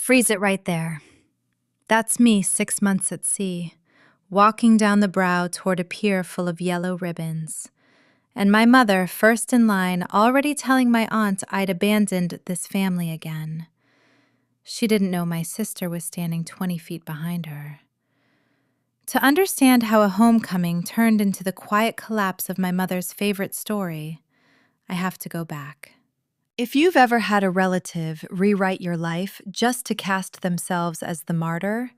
Freeze it right there. That's me 6 months at sea, walking down the brow toward a pier full of yellow ribbons. And my mother, first in line, already telling my aunt I'd abandoned this family again. She didn't know my sister was standing 20 feet behind her. To understand how a homecoming turned into the quiet collapse of my mother's favorite story, I have to go back. If you've ever had a relative rewrite your life just to cast themselves as the martyr,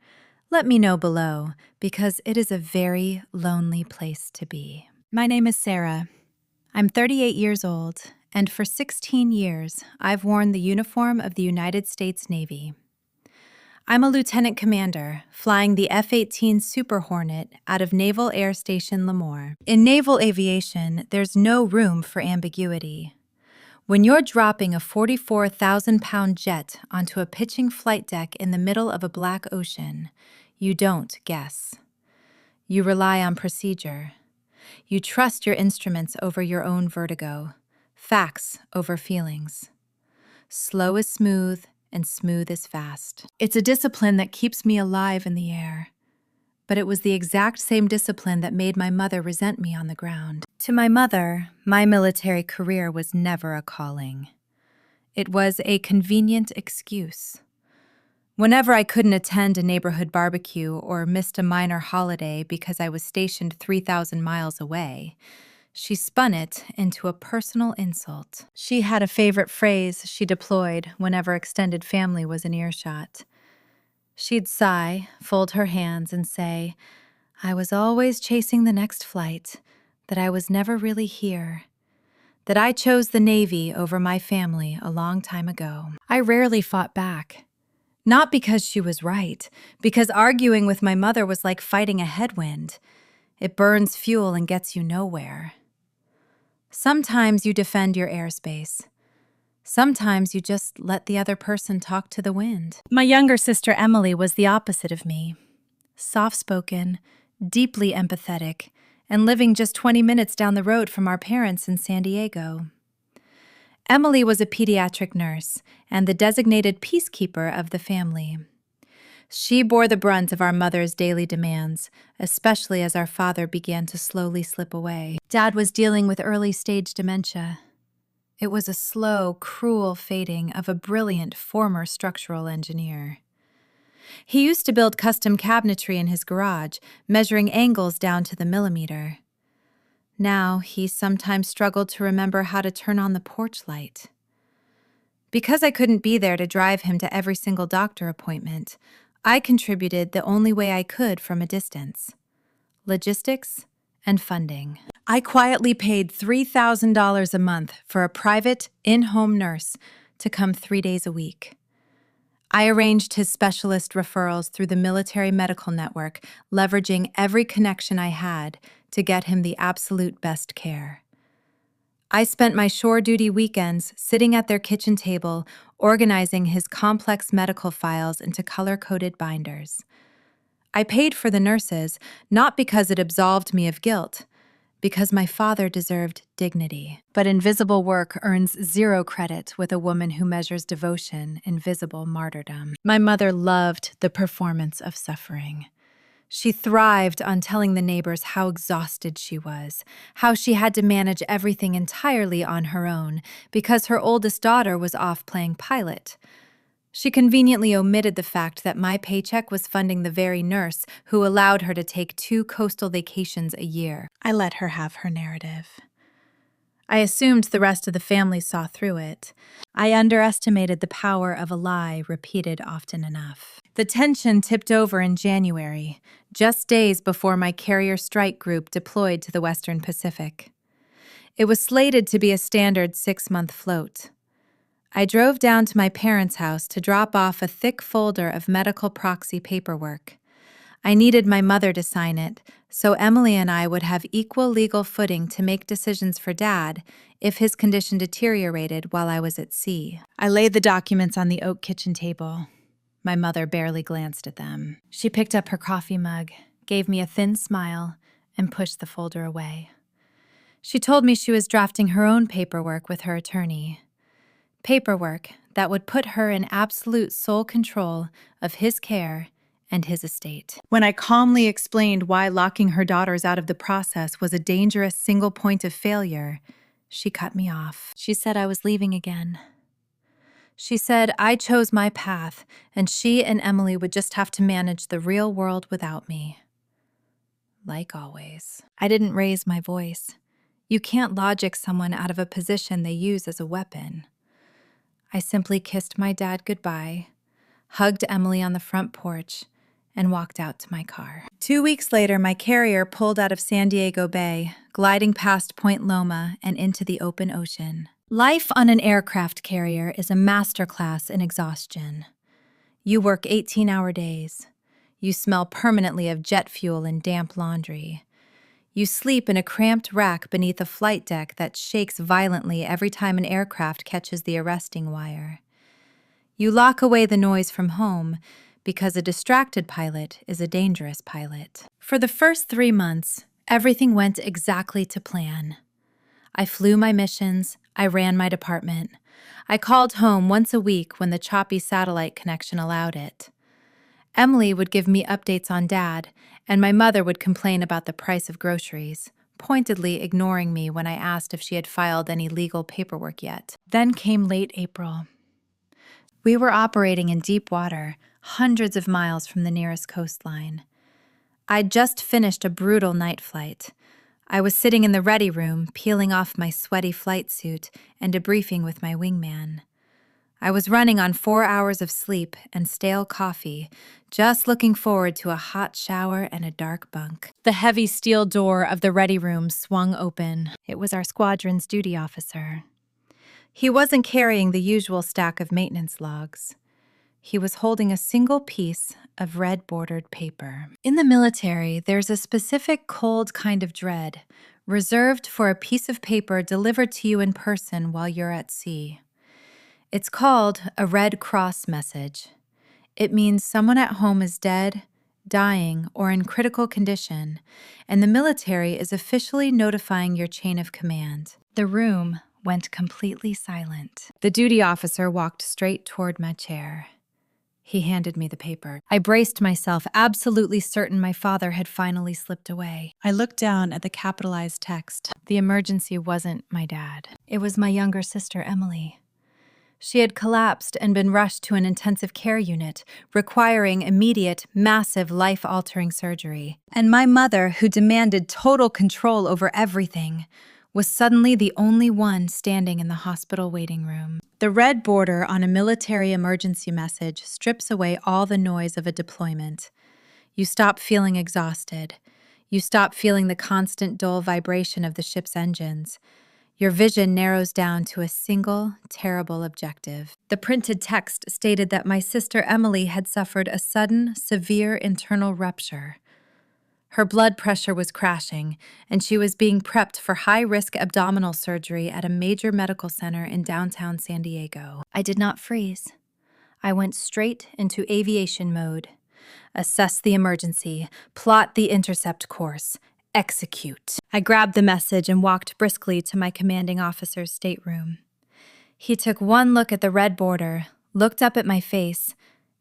let me know below, because it is a very lonely place to be. My name is Sarah. I'm 38 years old, and for 16 years, I've worn the uniform of the United States Navy. I'm a lieutenant commander, flying the F-18 Super Hornet out of Naval Air Station Lemoore. In naval aviation, there's no room for ambiguity. When you're dropping a 44,000-pound jet onto a pitching flight deck in the middle of a black ocean, you don't guess. You rely on procedure. You trust your instruments over your own vertigo, facts over feelings. Slow is smooth, and smooth is fast. It's a discipline that keeps me alive in the air. But it was the exact same discipline that made my mother resent me on the ground. To my mother, my military career was never a calling. It was a convenient excuse. Whenever I couldn't attend a neighborhood barbecue or missed a minor holiday because I was stationed 3,000 miles away, she spun it into a personal insult. She had a favorite phrase she deployed whenever extended family was in earshot. She'd sigh, fold her hands, and say, "I was always chasing the next flight, that I was never really here, that I chose the Navy over my family a long time ago." I rarely fought back. Not because she was right, because arguing with my mother was like fighting a headwind. It burns fuel and gets you nowhere. Sometimes you defend your airspace. Sometimes you just let the other person talk to the wind. My younger sister Emily was the opposite of me. Soft-spoken, deeply empathetic, and living just 20 minutes down the road from our parents in San Diego. Emily was a pediatric nurse and the designated peacekeeper of the family. She bore the brunt of our mother's daily demands, especially as our father began to slowly slip away. Dad was dealing with early-stage dementia. It was a slow, cruel fading of a brilliant former structural engineer. He used to build custom cabinetry in his garage, measuring angles down to the millimeter. Now, he sometimes struggled to remember how to turn on the porch light. Because I couldn't be there to drive him to every single doctor appointment, I contributed the only way I could from a distance: logistics and funding. I quietly paid $3,000 a month for a private, in-home nurse to come 3 days a week. I arranged his specialist referrals through the military medical network, leveraging every connection I had to get him the absolute best care. I spent my shore duty weekends sitting at their kitchen table, organizing his complex medical files into color-coded binders. I paid for the nurses, not because it absolved me of guilt, because my father deserved dignity. But invisible work earns 0 credit with a woman who measures devotion in visible martyrdom. My mother loved the performance of suffering. She thrived on telling the neighbors how exhausted she was, how she had to manage everything entirely on her own because her oldest daughter was off playing pilot. She conveniently omitted the fact that my paycheck was funding the very nurse who allowed her to take 2 coastal vacations a year. I let her have her narrative. I assumed the rest of the family saw through it. I underestimated the power of a lie repeated often enough. The tension tipped over in January, just days before my carrier strike group deployed to the Western Pacific. It was slated to be a standard 6-month float. I drove down to my parents' house to drop off a thick folder of medical proxy paperwork. I needed my mother to sign it, so Emily and I would have equal legal footing to make decisions for Dad if his condition deteriorated while I was at sea. I laid the documents on the oak kitchen table. My mother barely glanced at them. She picked up her coffee mug, gave me a thin smile, and pushed the folder away. She told me she was drafting her own paperwork with her attorney. Paperwork that would put her in absolute sole control of his care and his estate. When I calmly explained why locking her daughters out of the process was a dangerous single point of failure, she cut me off. She said I was leaving again. She said I chose my path, and she and Emily would just have to manage the real world without me. Like always, I didn't raise my voice. You can't logic someone out of a position they use as a weapon. I simply kissed my dad goodbye, hugged Emily on the front porch, and walked out to my car. 2 weeks later, my carrier pulled out of San Diego Bay, gliding past Point Loma and into the open ocean. Life on an aircraft carrier is a masterclass in exhaustion. You work 18-hour days. You smell permanently of jet fuel and damp laundry. You sleep in a cramped rack beneath a flight deck that shakes violently every time an aircraft catches the arresting wire. You lock away the noise from home because a distracted pilot is a dangerous pilot. For the first 3 months, everything went exactly to plan. I flew my missions, I ran my department. I called home once a week when the choppy satellite connection allowed it. Emily would give me updates on Dad, and my mother would complain about the price of groceries, pointedly ignoring me when I asked if she had filed any legal paperwork yet. Then came late April. We were operating in deep water, hundreds of miles from the nearest coastline. I'd just finished a brutal night flight. I was sitting in the ready room, peeling off my sweaty flight suit and debriefing with my wingman. I was running on 4 hours of sleep and stale coffee, just looking forward to a hot shower and a dark bunk. The heavy steel door of the ready room swung open. It was our squadron's duty officer. He wasn't carrying the usual stack of maintenance logs. He was holding a single piece of red-bordered paper. In the military, there's a specific cold kind of dread, reserved for a piece of paper delivered to you in person while you're at sea. It's called a Red Cross message. It means someone at home is dead, dying, or in critical condition, and the military is officially notifying your chain of command. The room went completely silent. The duty officer walked straight toward my chair. He handed me the paper. I braced myself, absolutely certain my father had finally slipped away. I looked down at the capitalized text. The emergency wasn't my dad. It was my younger sister, Emily. She had collapsed and been rushed to an intensive care unit, requiring immediate, massive, life-altering surgery. And my mother, who demanded total control over everything, was suddenly the only one standing in the hospital waiting room. The red border on a military emergency message strips away all the noise of a deployment. You stop feeling exhausted. You stop feeling the constant dull vibration of the ship's engines. Your vision narrows down to a single, terrible objective. The printed text stated that my sister Emily had suffered a sudden, severe internal rupture. Her blood pressure was crashing, and she was being prepped for high-risk abdominal surgery at a major medical center in downtown San Diego. I did not freeze. I went straight into aviation mode. Assess the emergency, plot the intercept course, execute. I grabbed the message and walked briskly to my commanding officer's stateroom. He took one look at the red border, looked up at my face,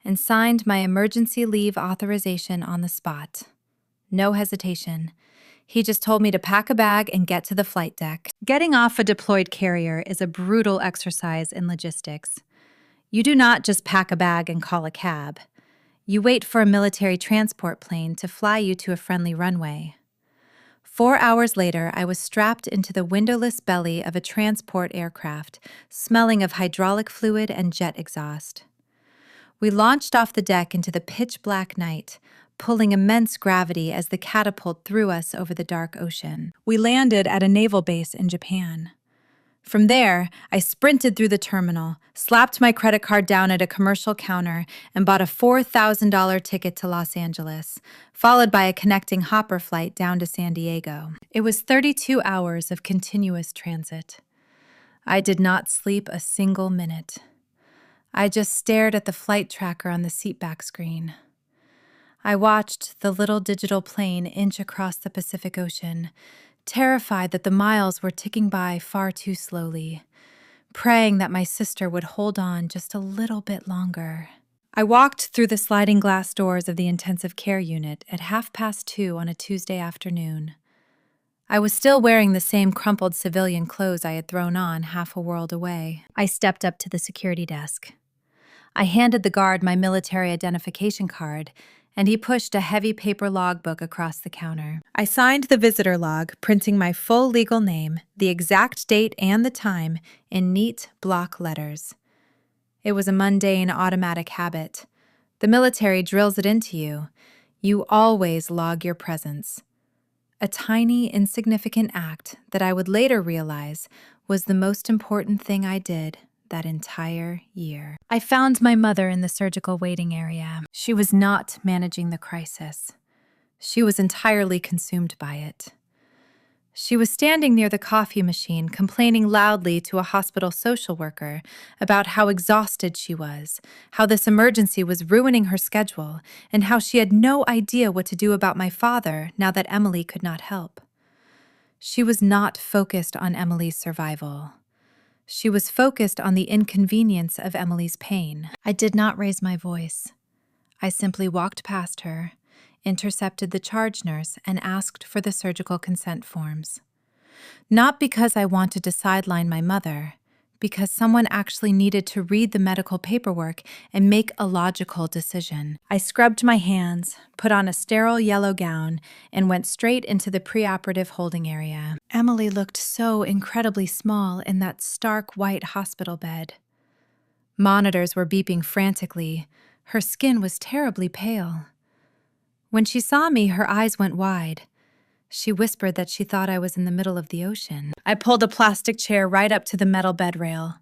and signed my emergency leave authorization on the spot. No hesitation. He just told me to pack a bag and get to the flight deck. Getting off a deployed carrier is a brutal exercise in logistics. You do not just pack a bag and call a cab. You wait for a military transport plane to fly you to a friendly runway. 4 hours later, I was strapped into the windowless belly of a transport aircraft, smelling of hydraulic fluid and jet exhaust. We launched off the deck into the pitch-black night, pulling immense gravity as the catapult threw us over the dark ocean. We landed at a naval base in Japan. From there, I sprinted through the terminal, slapped my credit card down at a commercial counter, and bought a $4,000 ticket to Los Angeles, followed by a connecting hopper flight down to San Diego. It was 32 hours of continuous transit. I did not sleep a single minute. I just stared at the flight tracker on the seatback screen. I watched the little digital plane inch across the Pacific Ocean, terrified that the miles were ticking by far too slowly, praying that my sister would hold on just a little bit longer. I walked through the sliding glass doors of the intensive care unit at 2:30 on a Tuesday afternoon. I was still wearing the same crumpled civilian clothes I had thrown on half a world away. I stepped up to the security desk. I handed the guard my military identification card, and he pushed a heavy paper logbook across the counter. I signed the visitor log, printing my full legal name, the exact date and the time, in neat block letters. It was a mundane, automatic habit. The military drills it into you. You always log your presence. A tiny, insignificant act that I would later realize was the most important thing I did that entire year. I found my mother in the surgical waiting area. She was not managing the crisis. She was entirely consumed by it. She was standing near the coffee machine, complaining loudly to a hospital social worker about how exhausted she was, how this emergency was ruining her schedule, and how she had no idea what to do about my father now that Emily could not help. She was not focused on Emily's survival. She was focused on the inconvenience of Emily's pain. I did not raise my voice. I simply walked past her, intercepted the charge nurse, and asked for the surgical consent forms. Not because I wanted to sideline my mother, because someone actually needed to read the medical paperwork and make a logical decision. I scrubbed my hands, put on a sterile yellow gown, and went straight into the preoperative holding area. Emily looked so incredibly small in that stark white hospital bed. Monitors were beeping frantically. Her skin was terribly pale. When she saw me, her eyes went wide. She whispered that she thought I was in the middle of the ocean. I pulled a plastic chair right up to the metal bed rail.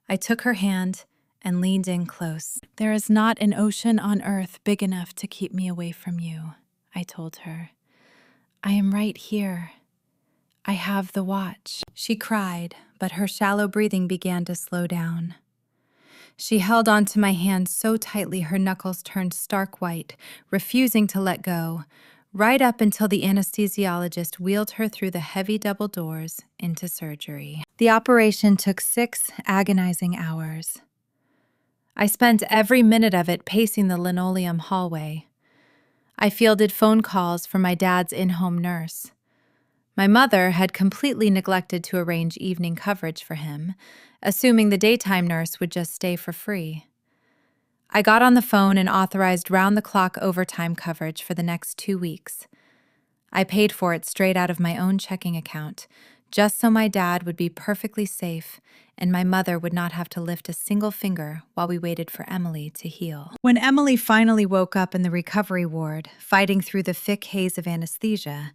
I took her hand and leaned in close. "There is not an ocean on earth big enough to keep me away from you," I told her. "I am right here. I have the watch." She cried, but her shallow breathing began to slow down. She held onto my hand so tightly her knuckles turned stark white, refusing to let go, right up until the anesthesiologist wheeled her through the heavy double doors into surgery. The operation took 6 agonizing hours. I spent every minute of it pacing the linoleum hallway. I fielded phone calls from my dad's in-home nurse. My mother had completely neglected to arrange evening coverage for him, assuming the daytime nurse would just stay for free. I got on the phone and authorized round-the-clock overtime coverage for the next 2 weeks. I paid for it straight out of my own checking account, just so my dad would be perfectly safe and my mother would not have to lift a single finger while we waited for Emily to heal. When Emily finally woke up in the recovery ward, fighting through the thick haze of anesthesia,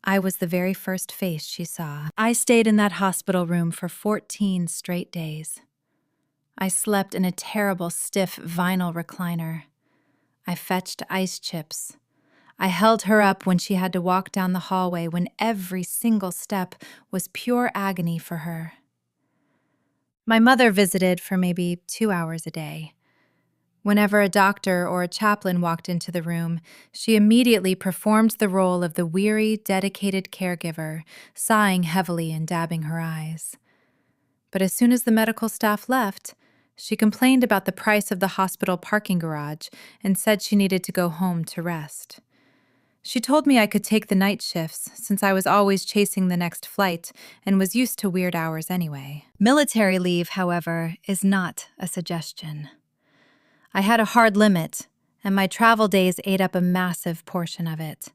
I was the very first face she saw. I stayed in that hospital room for 14 straight days. I slept in a terrible, stiff vinyl recliner. I fetched ice chips. I held her up when she had to walk down the hallway when every single step was pure agony for her. My mother visited for maybe 2 hours a day. Whenever a doctor or a chaplain walked into the room, she immediately performed the role of the weary, dedicated caregiver, sighing heavily and dabbing her eyes. But as soon as the medical staff left, she complained about the price of the hospital parking garage and said she needed to go home to rest. She told me I could take the night shifts since I was always chasing the next flight and was used to weird hours anyway. Military leave, however, is not a suggestion. I had a hard limit, and my travel days ate up a massive portion of it.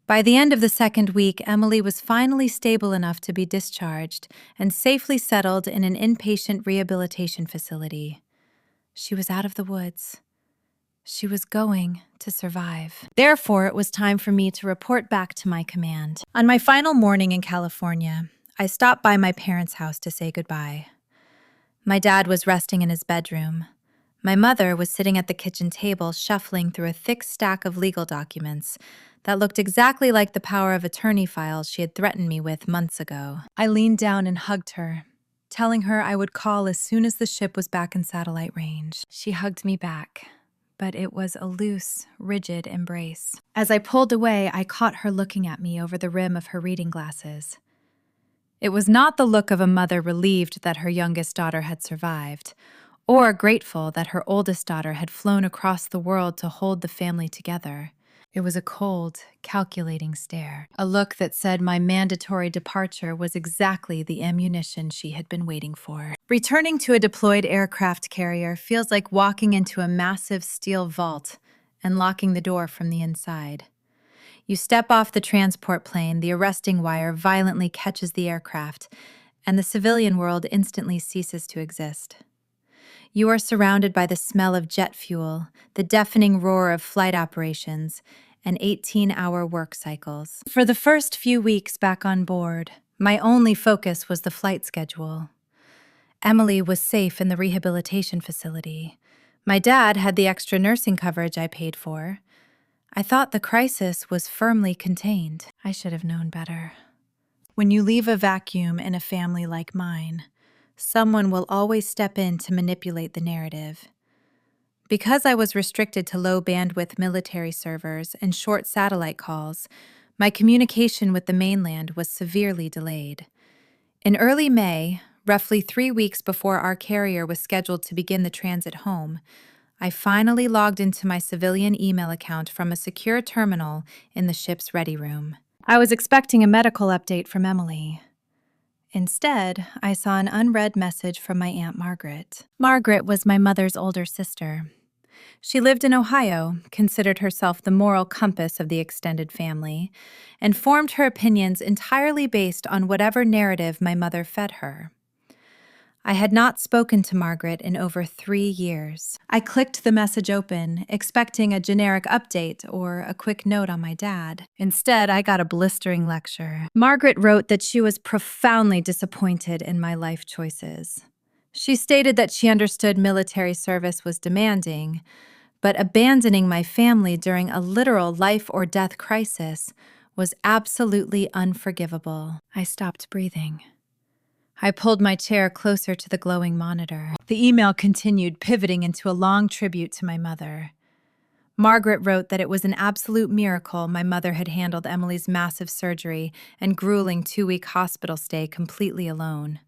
By the end of the 2nd week, Emily was finally stable enough to be discharged and safely settled in an inpatient rehabilitation facility. She was out of the woods. She was going to survive. Therefore, it was time for me to report back to my command. On my final morning in California, I stopped by my parents' house to say goodbye. My dad was resting in his bedroom. My mother was sitting at the kitchen table shuffling through a thick stack of legal documents that looked exactly like the power of attorney files she had threatened me with months ago. I leaned down and hugged her, telling her I would call as soon as the ship was back in satellite range. She hugged me back, but it was a loose, rigid embrace. As I pulled away, I caught her looking at me over the rim of her reading glasses. It was not the look of a mother relieved that her youngest daughter had survived, or grateful that her oldest daughter had flown across the world to hold the family together. It was a cold, calculating stare, a look that said my mandatory departure was exactly the ammunition she had been waiting for. Returning to a deployed aircraft carrier feels like walking into a massive steel vault and locking the door from the inside. You step off the transport plane, the arresting wire violently catches the aircraft, and the civilian world instantly ceases to exist. You are surrounded by the smell of jet fuel, the deafening roar of flight operations, and 18-hour work cycles. For the first few weeks back on board, my only focus was the flight schedule. Emily was safe in the rehabilitation facility. My dad had the extra nursing coverage I paid for. I thought the crisis was firmly contained. I should have known better. When you leave a vacuum in a family like mine, someone will always step in to manipulate the narrative. Because I was restricted to low-bandwidth military servers and short satellite calls, my communication with the mainland was severely delayed. In early May, roughly 3 weeks before our carrier was scheduled to begin the transit home, I finally logged into my civilian email account from a secure terminal in the ship's ready room. I was expecting a medical update from Emily. Instead, I saw an unread message from my Aunt Margaret. Margaret was my mother's older sister. She lived in Ohio, considered herself the moral compass of the extended family, and formed her opinions entirely based on whatever narrative my mother fed her. I had not spoken to Margaret in over 3 years. I clicked the message open, expecting a generic update or a quick note on my dad. Instead, I got a blistering lecture. Margaret wrote that she was profoundly disappointed in my life choices. She stated that she understood military service was demanding, but abandoning my family during a literal life-or-death crisis was absolutely unforgivable. I stopped breathing. I pulled my chair closer to the glowing monitor. The email continued, pivoting into a long tribute to my mother. Margaret wrote that it was an absolute miracle my mother had handled Emily's massive surgery and grueling 2-week hospital stay completely alone.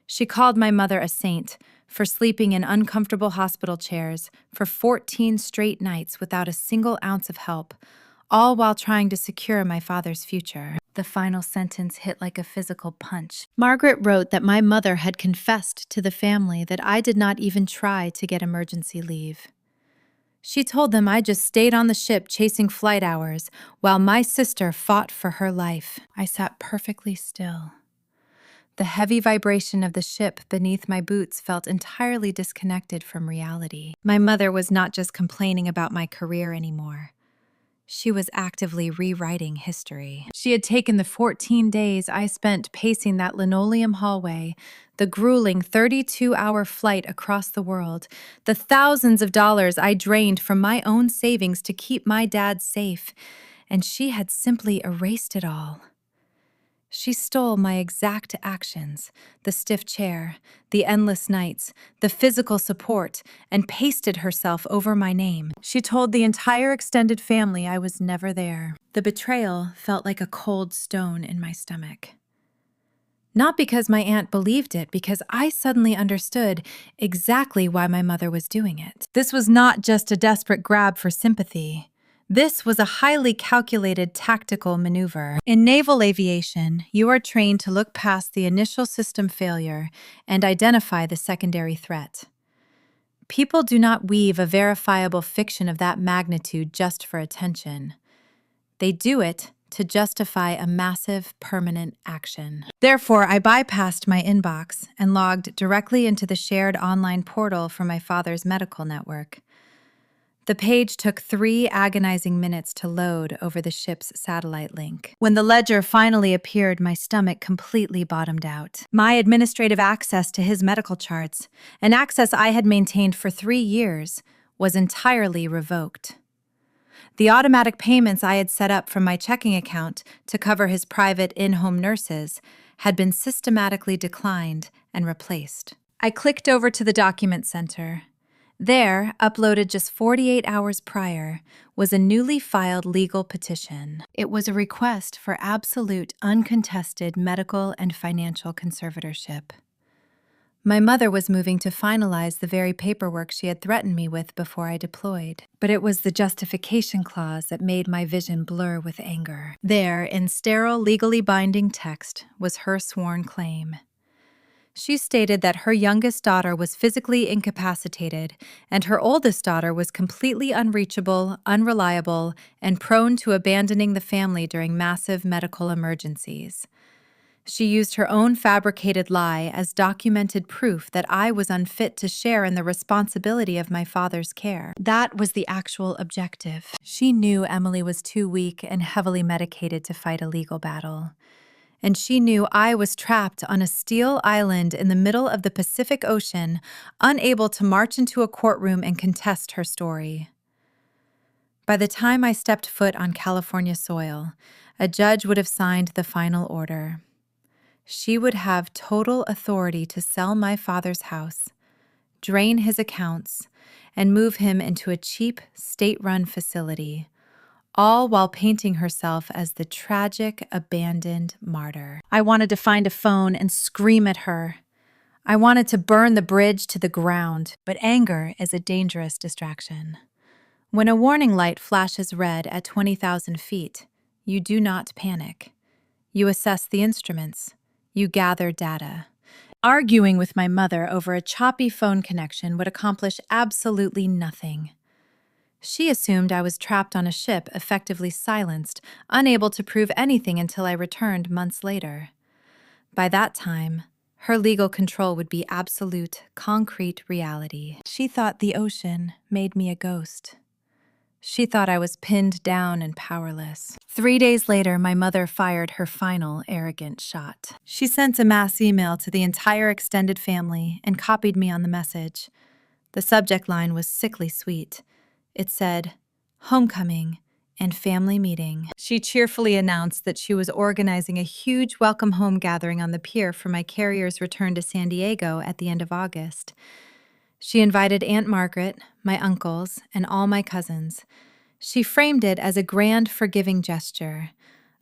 She called my mother a saint for sleeping in uncomfortable hospital chairs for 14 straight nights without a single ounce of help, all while trying to secure my father's future. The final sentence hit like a physical punch. Margaret wrote that my mother had confessed to the family that I did not even try to get emergency leave. She told them I just stayed on the ship chasing flight hours while my sister fought for her life. I sat perfectly still. The heavy vibration of the ship beneath my boots felt entirely disconnected from reality. My mother was not just complaining about my career anymore. She was actively rewriting history. She had taken the 14 days I spent pacing that linoleum hallway, the grueling 32-hour flight across the world, the thousands of dollars I drained from my own savings to keep my dad safe, and she had simply erased it all. She stole my exact actions, the stiff chair, the endless nights, the physical support, and pasted herself over my name. She told the entire extended family I was never there. The betrayal felt like a cold stone in my stomach. Not because my aunt believed it, because I suddenly understood exactly why my mother was doing it. This was not just a desperate grab for sympathy. This was a highly calculated tactical maneuver. In naval aviation, you are trained to look past the initial system failure and identify the secondary threat. People do not weave a verifiable fiction of that magnitude just for attention. They do it to justify a massive, permanent action. Therefore, I bypassed my inbox and logged directly into the shared online portal for my father's medical network. The page took 3 agonizing minutes to load over the ship's satellite link. When the ledger finally appeared, my stomach completely bottomed out. My administrative access to his medical charts, an access I had maintained for 3 years, was entirely revoked. The automatic payments I had set up from my checking account to cover his private in-home nurses had been systematically declined and replaced. I clicked over to the document center, There, uploaded just 48 hours prior, was a newly filed legal petition. It was a request for absolute, uncontested medical and financial conservatorship. My mother was moving to finalize the very paperwork she had threatened me with before I deployed. But it was the justification clause that made my vision blur with anger. There, in sterile, legally binding text, was her sworn claim. She stated that her youngest daughter was physically incapacitated, and her oldest daughter was completely unreachable, unreliable, and prone to abandoning the family during massive medical emergencies. She used her own fabricated lie as documented proof that I was unfit to share in the responsibility of my father's care. That was the actual objective. She knew Emily was too weak and heavily medicated to fight a legal battle. And she knew I was trapped on a steel island in the middle of the Pacific Ocean, unable to march into a courtroom and contest her story. By the time I stepped foot on California soil, a judge would have signed the final order. She would have total authority to sell my father's house, drain his accounts, and move him into a cheap, state-run facility, all while painting herself as the tragic, abandoned martyr. I wanted to find a phone and scream at her. I wanted to burn the bridge to the ground, but anger is a dangerous distraction. When a warning light flashes red at 20,000 feet, you do not panic. You assess the instruments. You gather data. Arguing with my mother over a choppy phone connection would accomplish absolutely nothing. She assumed I was trapped on a ship, effectively silenced, unable to prove anything until I returned months later. By that time, her legal control would be absolute, concrete reality. She thought the ocean made me a ghost. She thought I was pinned down and powerless. 3 days later, my mother fired her final arrogant shot. She sent a mass email to the entire extended family and copied me on the message. The subject line was sickly sweet. It said, "Homecoming and family meeting." She cheerfully announced that she was organizing a huge welcome home gathering on the pier for my carrier's return to San Diego at the end of August. She invited Aunt Margaret, my uncles, and all my cousins. She framed it as a grand forgiving gesture,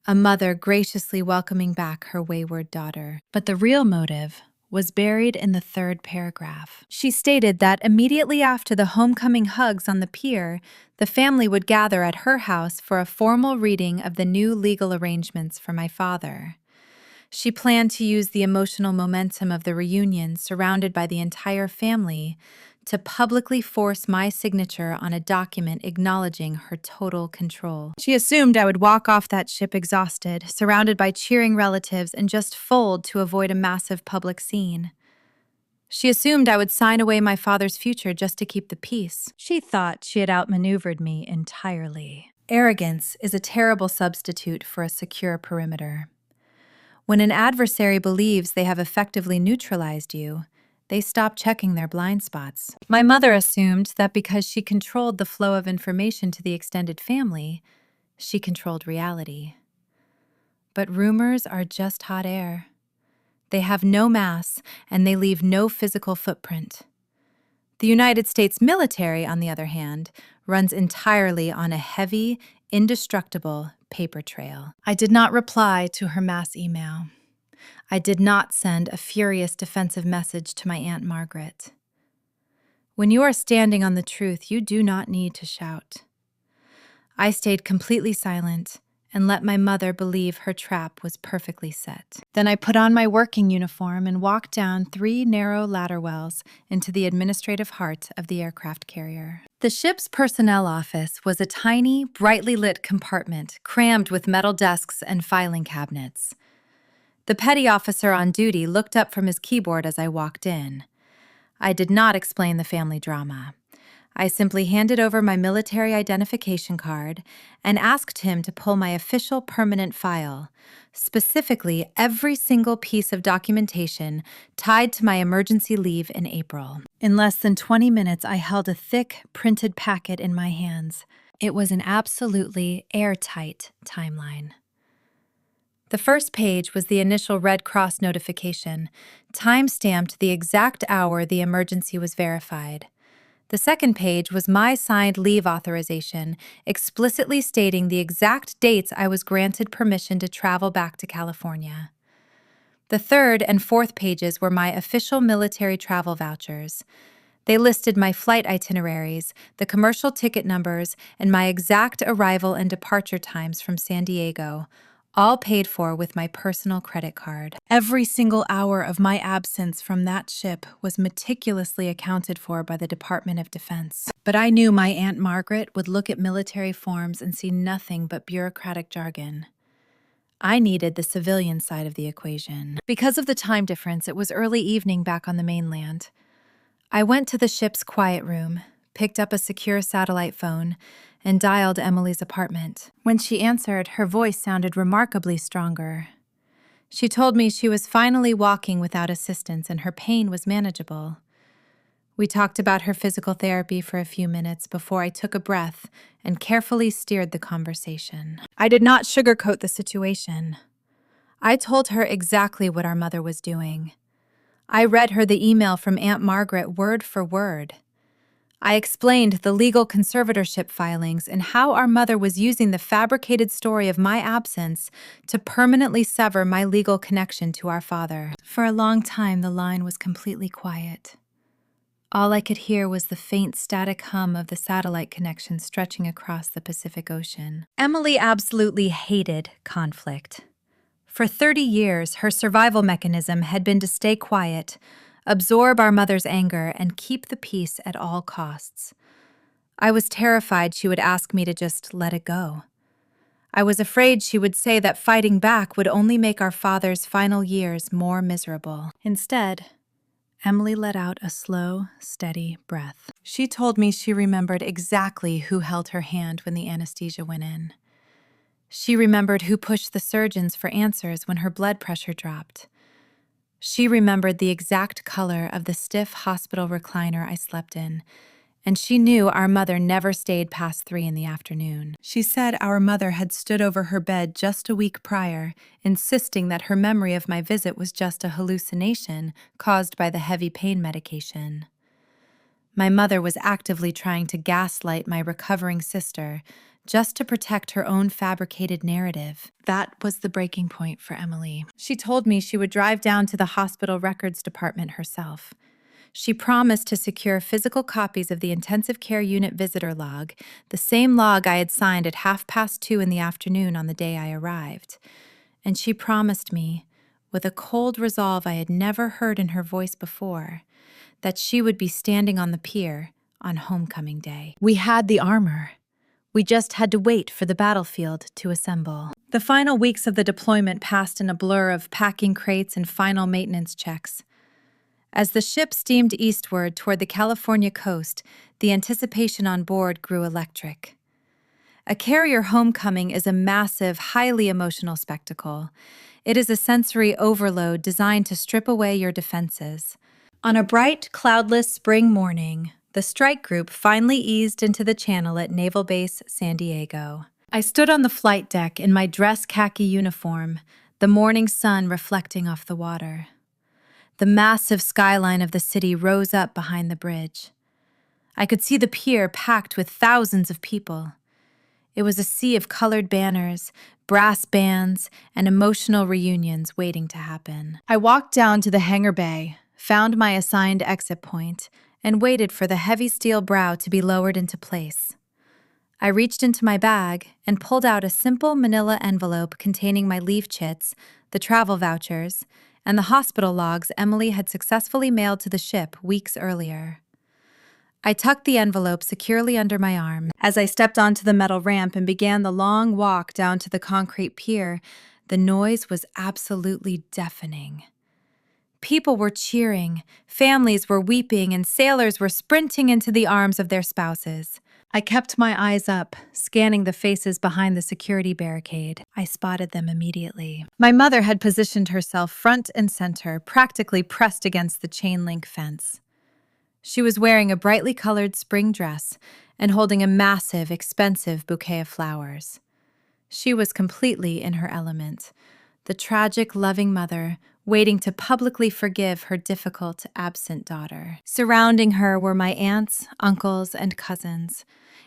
a mother graciously welcoming back her wayward daughter. But the real motive was buried in the third paragraph. She stated that immediately after the homecoming hugs on the pier, the family would gather at her house for a formal reading of the new legal arrangements for my father. She planned to use the emotional momentum of the reunion, surrounded by the entire family, to publicly force my signature on a document acknowledging her total control. She assumed I would walk off that ship exhausted, surrounded by cheering relatives, and just fold to avoid a massive public scene. She assumed I would sign away my father's future just to keep the peace. She thought she had outmaneuvered me entirely. Arrogance is a terrible substitute for a secure perimeter. When an adversary believes they have effectively neutralized you, they stop checking their blind spots. My mother assumed that because she controlled the flow of information to the extended family, she controlled reality. But rumors are just hot air. They have no mass, and they leave no physical footprint. The United States military, on the other hand, runs entirely on a heavy, indestructible paper trail. I did not reply to her mass email. I did not send a furious defensive message to my Aunt Margaret. When you are standing on the truth, you do not need to shout. I stayed completely silent and let my mother believe her trap was perfectly set. Then I put on my working uniform and walked down 3 narrow ladder wells into the administrative heart of the aircraft carrier. The ship's personnel office was a tiny, brightly lit compartment crammed with metal desks and filing cabinets. The petty officer on duty looked up from his keyboard as I walked in. I did not explain the family drama. I simply handed over my military identification card and asked him to pull my official permanent file, specifically every single piece of documentation tied to my emergency leave in April. In less than 20 minutes, I held a thick, printed packet in my hands. It was an absolutely airtight timeline. The first page was the initial Red Cross notification, time-stamped the exact hour the emergency was verified. The second page was my signed leave authorization, explicitly stating the exact dates I was granted permission to travel back to California. The third and fourth pages were my official military travel vouchers. They listed my flight itineraries, the commercial ticket numbers, and my exact arrival and departure times from San Diego, all paid for with my personal credit card. Every single hour of my absence from that ship was meticulously accounted for by the Department of Defense. But I knew my Aunt Margaret would look at military forms and see nothing but bureaucratic jargon. I needed the civilian side of the equation. Because of the time difference, it was early evening back on the mainland. I went to the ship's quiet room, picked up a secure satellite phone, and dialed Emily's apartment. When she answered, her voice sounded remarkably stronger. She told me she was finally walking without assistance and her pain was manageable. We talked about her physical therapy for a few minutes before I took a breath and carefully steered the conversation. I did not sugarcoat the situation. I told her exactly what our mother was doing. I read her the email from Aunt Margaret word for word. I explained the legal conservatorship filings and how our mother was using the fabricated story of my absence to permanently sever my legal connection to our father. For a long time, the line was completely quiet. All I could hear was the faint static hum of the satellite connection stretching across the Pacific Ocean. Emily absolutely hated conflict. For 30 years, her survival mechanism had been to stay quiet, absorb our mother's anger, and keep the peace at all costs. I was terrified she would ask me to just let it go. I was afraid she would say that fighting back would only make our father's final years more miserable. Instead, Emily let out a slow, steady breath. She told me she remembered exactly who held her hand when the anesthesia went in. She remembered who pushed the surgeons for answers when her blood pressure dropped. She remembered the exact color of the stiff hospital recliner I slept in, and she knew our mother never stayed past 3 in the afternoon. She said our mother had stood over her bed just a week prior, insisting that her memory of my visit was just a hallucination caused by the heavy pain medication. My mother was actively trying to gaslight my recovering sister just to protect her own fabricated narrative. That was the breaking point for Emily. She told me she would drive down to the hospital records department herself. She promised to secure physical copies of the intensive care unit visitor log, the same log I had signed at 2:30 in the afternoon on the day I arrived. And she promised me, with a cold resolve I had never heard in her voice before, that she would be standing on the pier on homecoming day. We had the armor. We just had to wait for the battlefield to assemble. The final weeks of the deployment passed in a blur of packing crates and final maintenance checks. As the ship steamed eastward toward the California coast, the anticipation on board grew electric. A carrier homecoming is a massive, highly emotional spectacle. It is a sensory overload designed to strip away your defenses. On a bright, cloudless spring morning, the strike group finally eased into the channel at Naval Base San Diego. I stood on the flight deck in my dress khaki uniform, the morning sun reflecting off the water. The massive skyline of the city rose up behind the bridge. I could see the pier packed with thousands of people. It was a sea of colored banners, brass bands, and emotional reunions waiting to happen. I walked down to the hangar bay, found my assigned exit point, and waited for the heavy steel brow to be lowered into place. I reached into my bag and pulled out a simple manila envelope containing my leave chits, the travel vouchers, and the hospital logs Emily had successfully mailed to the ship weeks earlier. I tucked the envelope securely under my arm. As I stepped onto the metal ramp and began the long walk down to the concrete pier, the noise was absolutely deafening. People were cheering, families were weeping, and sailors were sprinting into the arms of their spouses. I kept my eyes up, scanning the faces behind the security barricade. I spotted them immediately. My mother had positioned herself front and center, practically pressed against the chain-link fence. She was wearing a brightly colored spring dress and holding a massive, expensive bouquet of flowers. She was completely in her element. the tragic, loving mother waiting to publicly forgive her difficult, absent daughter. Surrounding her were my aunts, uncles, and cousins.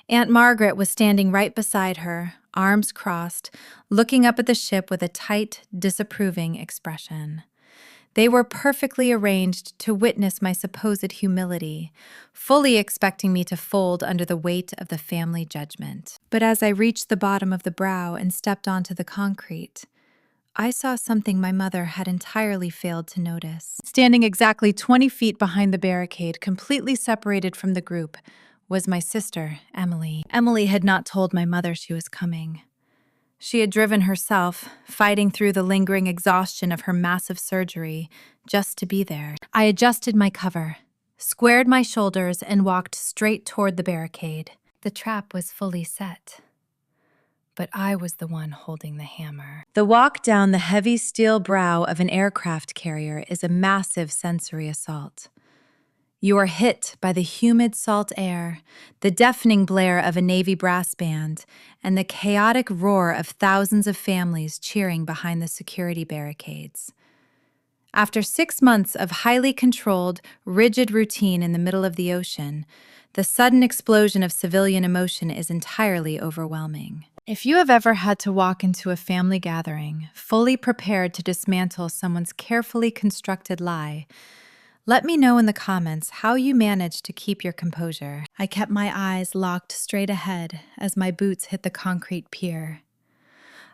Aunt Margaret was standing right beside her, arms crossed, looking up at the ship with a tight, disapproving expression. They were perfectly arranged to witness my supposed humility, fully expecting me to fold under the weight of the family judgment. But as I reached the bottom of the brow and stepped onto the concrete, I saw something my mother had entirely failed to notice. Standing exactly 20 feet behind the barricade, completely separated from the group, was my sister, Emily. Emily had not told my mother she was coming. She had driven herself, fighting through the lingering exhaustion of her massive surgery, just to be there. I adjusted my cover, squared my shoulders, and walked straight toward the barricade. The trap was fully set, but I was the one holding the hammer. The walk down the heavy steel brow of an aircraft carrier is a massive sensory assault. You are hit by the humid salt air, the deafening blare of a Navy brass band, and the chaotic roar of thousands of families cheering behind the security barricades. After 6 months of highly controlled, rigid routine in the middle of the ocean, the sudden explosion of civilian emotion is entirely overwhelming. If you have ever had to walk into a family gathering, fully prepared to dismantle someone's carefully constructed lie, let me know in the comments how you managed to keep your composure. I kept my eyes locked straight ahead as my boots hit the concrete pier.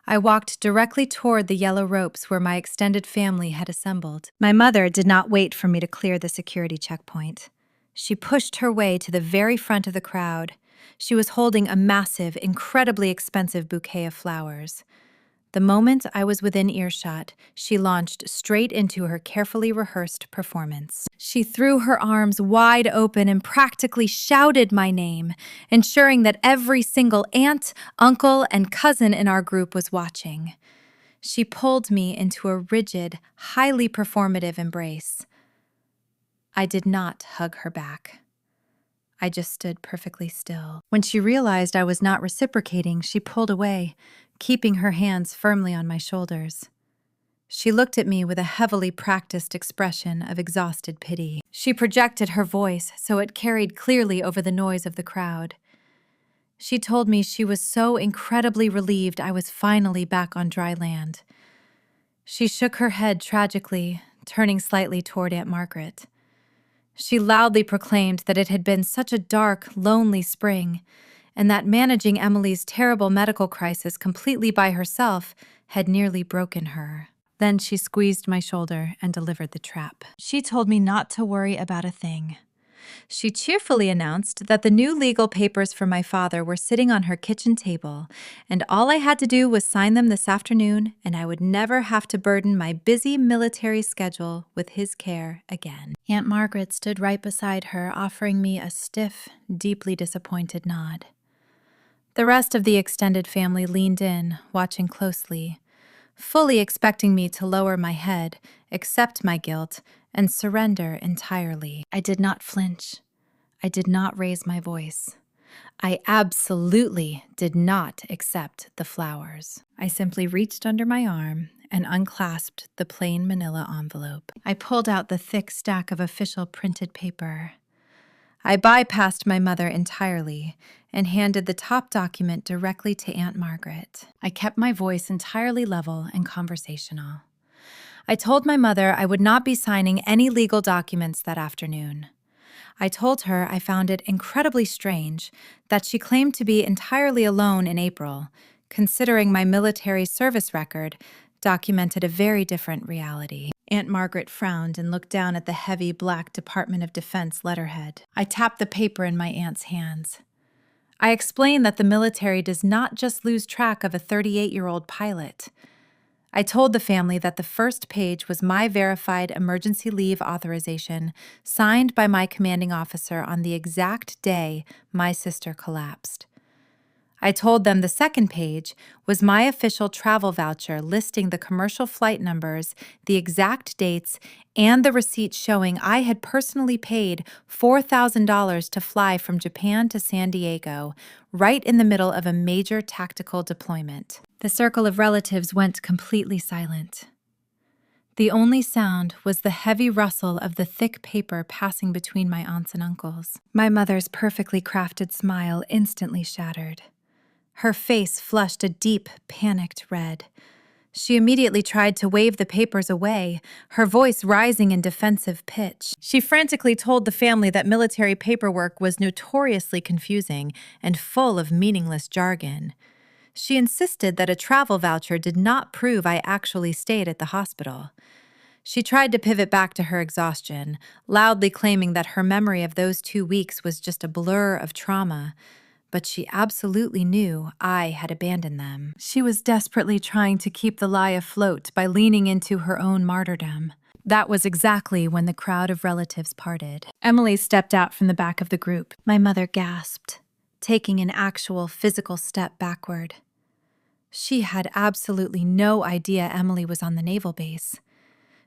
I walked directly toward the yellow ropes where my extended family had assembled. My mother did not wait for me to clear the security checkpoint. She pushed her way to the very front of the crowd. She was holding a massive, incredibly expensive bouquet of flowers. The moment I was within earshot, she launched straight into her carefully rehearsed performance. She threw her arms wide open and practically shouted my name, ensuring that every single aunt, uncle, and cousin in our group was watching. She pulled me into a rigid, highly performative embrace. I did not hug her back. I just stood perfectly still. When she realized I was not reciprocating, she pulled away, keeping her hands firmly on my shoulders. She looked at me with a heavily practiced expression of exhausted pity. She projected her voice so it carried clearly over the noise of the crowd. She told me she was so incredibly relieved I was finally back on dry land. She shook her head tragically, turning slightly toward Aunt Margaret. She loudly proclaimed that it had been such a dark, lonely spring, and that managing Emily's terrible medical crisis completely by herself had nearly broken her. Then she squeezed my shoulder and delivered the trap. She told me not to worry about a thing. She cheerfully announced that the new legal papers for my father were sitting on her kitchen table, and all I had to do was sign them this afternoon, and I would never have to burden my busy military schedule with his care again. Aunt Margaret stood right beside her, offering me a stiff, deeply disappointed nod. The rest of the extended family leaned in, watching closely, fully expecting me to lower my head, accept my guilt, and surrender entirely. I did not flinch. I did not raise my voice. I absolutely did not accept the flowers. I simply reached under my arm and unclasped the plain manila envelope. I pulled out the thick stack of official printed paper. I bypassed my mother entirely and handed the top document directly to Aunt Margaret. I kept my voice entirely level and conversational. I told my mother I would not be signing any legal documents that afternoon. I told her I found it incredibly strange that she claimed to be entirely alone in April, considering my military service record documented a very different reality. Aunt Margaret frowned and looked down at the heavy black Department of Defense letterhead. I tapped the paper in my aunt's hands. I explained that the military does not just lose track of a 38-year-old pilot. I told the family that the first page was my verified emergency leave authorization signed by my commanding officer on the exact day my sister collapsed. I told them the second page was my official travel voucher listing the commercial flight numbers, the exact dates, and the receipt showing I had personally paid $4,000 to fly from Japan to San Diego, right in the middle of a major tactical deployment. The circle of relatives went completely silent. The only sound was the heavy rustle of the thick paper passing between my aunts and uncles. My mother's perfectly crafted smile instantly shattered. Her face flushed a deep, panicked red. She immediately tried to wave the papers away, her voice rising in defensive pitch. She frantically told the family that military paperwork was notoriously confusing and full of meaningless jargon. She insisted that a travel voucher did not prove I actually stayed at the hospital. She tried to pivot back to her exhaustion, loudly claiming that her memory of those 2 weeks was just a blur of trauma, but she absolutely knew I had abandoned them. She was desperately trying to keep the lie afloat by leaning into her own martyrdom. That was exactly when the crowd of relatives parted. Emily stepped out from the back of the group. My mother gasped, taking an actual physical step backward. She had absolutely no idea Emily was on the naval base.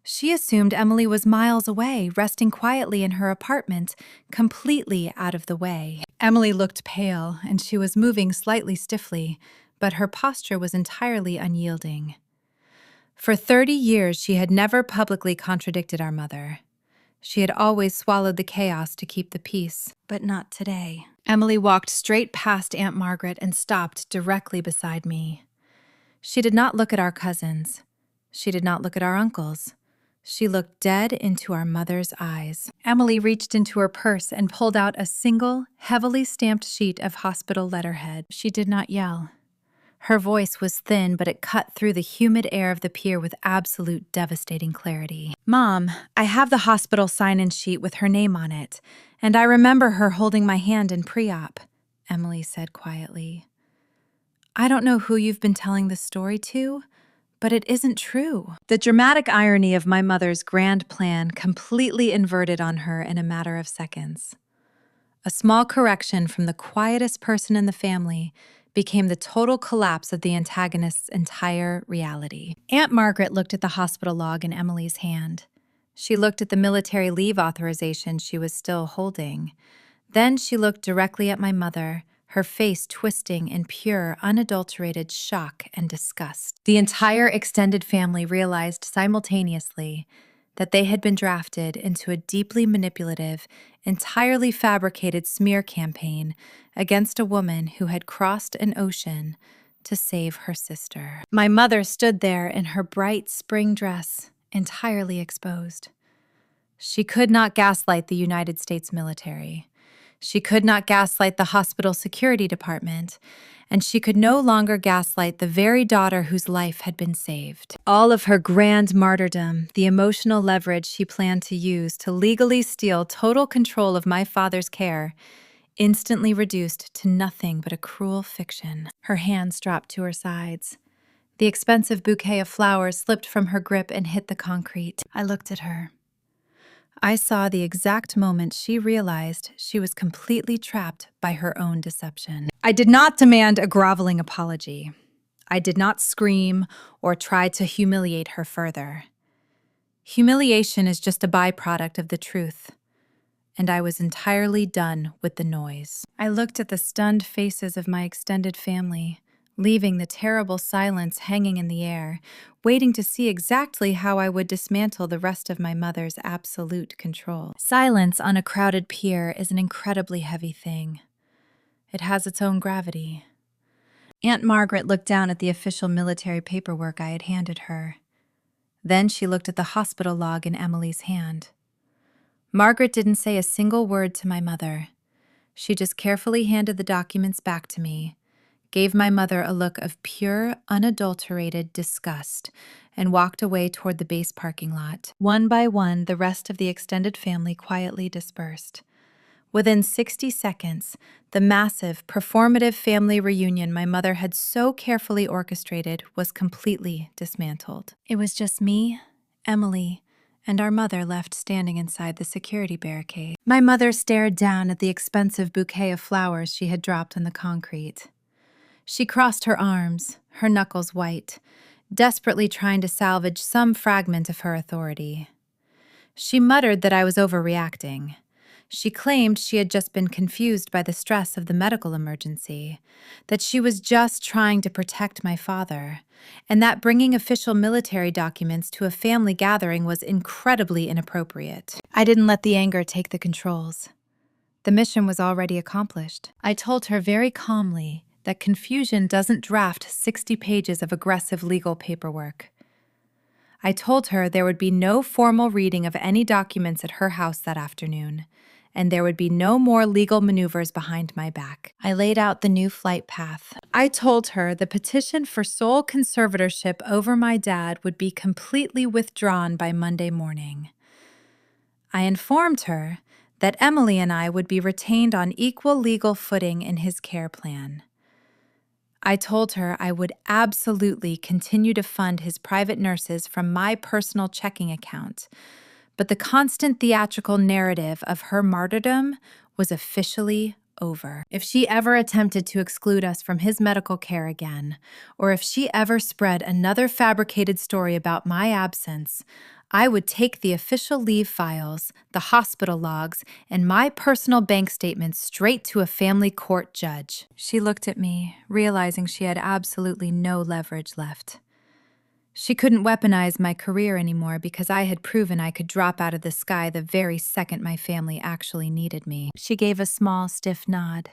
She assumed Emily was miles away, resting quietly in her apartment, completely out of the way. Emily looked pale, and she was moving slightly stiffly, but her posture was entirely unyielding. For 30 years, she had never publicly contradicted our mother. She had always swallowed the chaos to keep the peace, but not today. Emily walked straight past Aunt Margaret and stopped directly beside me. She did not look at our cousins. She did not look at our uncles. She looked dead into our mother's eyes. Emily reached into her purse and pulled out a single, heavily stamped sheet of hospital letterhead. She did not yell. Her voice was thin, but it cut through the humid air of the pier with absolute devastating clarity. "Mom, I have the hospital sign-in sheet with her name on it, and I remember her holding my hand in pre-op," Emily said quietly. "I don't know who you've been telling this story to, but it isn't true." The dramatic irony of my mother's grand plan completely inverted on her in a matter of seconds. A small correction from the quietest person in the family became the total collapse of the antagonist's entire reality. Aunt Margaret looked at the hospital log in Emily's hand. She looked at the military leave authorization she was still holding. Then she looked directly at my mother, her face twisting in pure, unadulterated shock and disgust. The entire extended family realized simultaneously that they had been drafted into a deeply manipulative, entirely fabricated smear campaign against a woman who had crossed an ocean to save her sister. My mother stood there in her bright spring dress, entirely exposed. She could not gaslight the United States military. She could not gaslight the hospital security department, and she could no longer gaslight the very daughter whose life had been saved. All of her grand martyrdom, the emotional leverage she planned to use to legally steal total control of my father's care, instantly reduced to nothing but a cruel fiction. Her hands dropped to her sides. The expensive bouquet of flowers slipped from her grip and hit the concrete. I looked at her. I saw the exact moment she realized she was completely trapped by her own deception. I did not demand a groveling apology. I did not scream or try to humiliate her further. Humiliation is just a byproduct of the truth, and I was entirely done with the noise. I looked at the stunned faces of my extended family, leaving the terrible silence hanging in the air, waiting to see exactly how I would dismantle the rest of my mother's absolute control. Silence on a crowded pier is an incredibly heavy thing. It has its own gravity. Aunt Margaret looked down at the official military paperwork I had handed her. Then she looked at the hospital log in Emily's hand. Margaret didn't say a single word to my mother. She just carefully handed the documents back to me, gave my mother a look of pure, unadulterated disgust, and walked away toward the base parking lot. One by one, the rest of the extended family quietly dispersed. Within 60 seconds, the massive, performative family reunion my mother had so carefully orchestrated was completely dismantled. It was just me, Emily, and our mother left standing inside the security barricade. My mother stared down at the expensive bouquet of flowers she had dropped on the concrete. She crossed her arms, her knuckles white, desperately trying to salvage some fragment of her authority. She muttered that I was overreacting. She claimed she had just been confused by the stress of the medical emergency, that she was just trying to protect my father, and that bringing official military documents to a family gathering was incredibly inappropriate. I didn't let the anger take the controls. The mission was already accomplished. I told her very calmly that confusion doesn't draft 60 pages of aggressive legal paperwork. I told her there would be no formal reading of any documents at her house that afternoon, and there would be no more legal maneuvers behind my back. I laid out the new flight path. I told her the petition for sole conservatorship over my dad would be completely withdrawn by Monday morning. I informed her that Emily and I would be retained on equal legal footing in his care plan. I told her I would absolutely continue to fund his private nurses from my personal checking account, but the constant theatrical narrative of her martyrdom was officially over. If she ever attempted to exclude us from his medical care again, or if she ever spread another fabricated story about my absence, I would take the official leave files, the hospital logs, and my personal bank statements straight to a family court judge. She looked at me, realizing she had absolutely no leverage left. She couldn't weaponize my career anymore because I had proven I could drop out of the sky the very second my family actually needed me. She gave a small, stiff nod.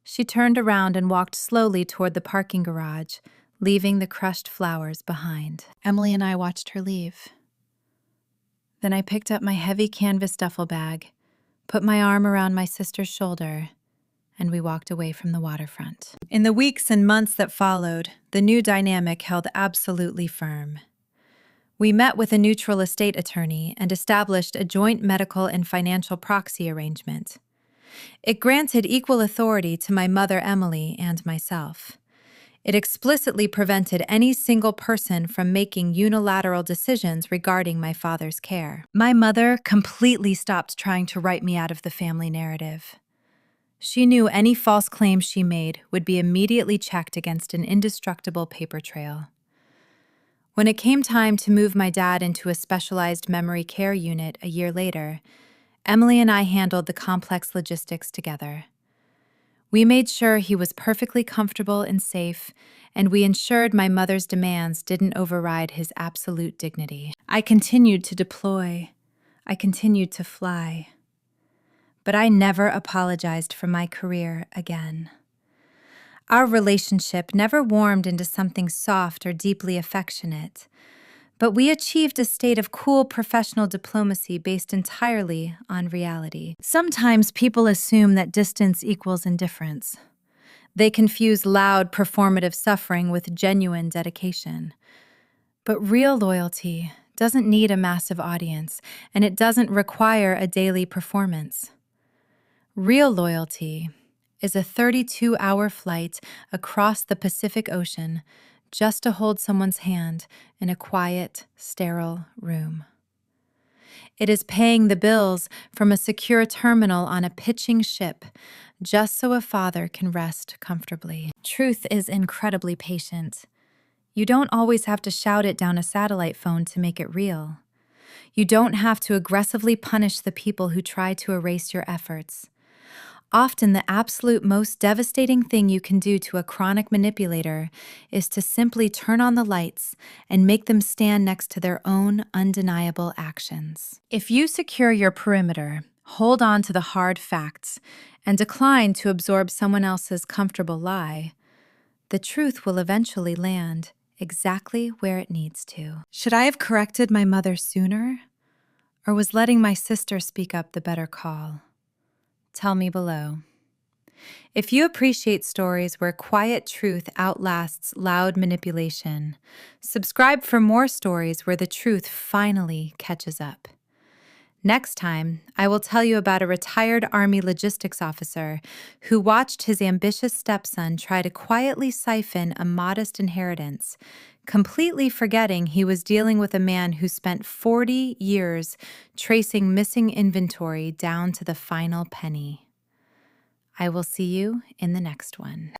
She turned around and walked slowly toward the parking garage, leaving the crushed flowers behind. Emily and I watched her leave. Then I picked up my heavy canvas duffel bag, put my arm around my sister's shoulder, and we walked away from the waterfront. In the weeks and months that followed, the new dynamic held absolutely firm. We met with a neutral estate attorney and established a joint medical and financial proxy arrangement. It granted equal authority to my mother Emily and myself. It explicitly prevented any single person from making unilateral decisions regarding my father's care. My mother completely stopped trying to write me out of the family narrative. She knew any false claims she made would be immediately checked against an indestructible paper trail. When it came time to move my dad into a specialized memory care unit a year later, Emily and I handled the complex logistics together. We made sure he was perfectly comfortable and safe, and we ensured my mother's demands didn't override his absolute dignity. I continued to deploy. I continued to fly. But I never apologized for my career again. Our relationship never warmed into something soft or deeply affectionate, but we achieved a state of cool professional diplomacy based entirely on reality. Sometimes people assume that distance equals indifference. They confuse loud, performative suffering with genuine dedication. But real loyalty doesn't need a massive audience, and it doesn't require a daily performance. Real loyalty is a 32-hour flight across the Pacific Ocean just to hold someone's hand in a quiet, sterile room. It is paying the bills from a secure terminal on a pitching ship just so a father can rest comfortably. Truth is incredibly patient. You don't always have to shout it down a satellite phone to make it real. You don't have to aggressively punish the people who try to erase your efforts. Often the absolute most devastating thing you can do to a chronic manipulator is to simply turn on the lights and make them stand next to their own undeniable actions. If you secure your perimeter, hold on to the hard facts, and decline to absorb someone else's comfortable lie, the truth will eventually land exactly where it needs to. Should I have corrected my mother sooner? Or was letting my sister speak up the better call? Tell me below. If you appreciate stories where quiet truth outlasts loud manipulation, subscribe for more stories where the truth finally catches up. Next time, I will tell you about a retired Army logistics officer who watched his ambitious stepson try to quietly siphon a modest inheritance, completely forgetting he was dealing with a man who spent 40 years tracing missing inventory down to the final penny. I will see you in the next one.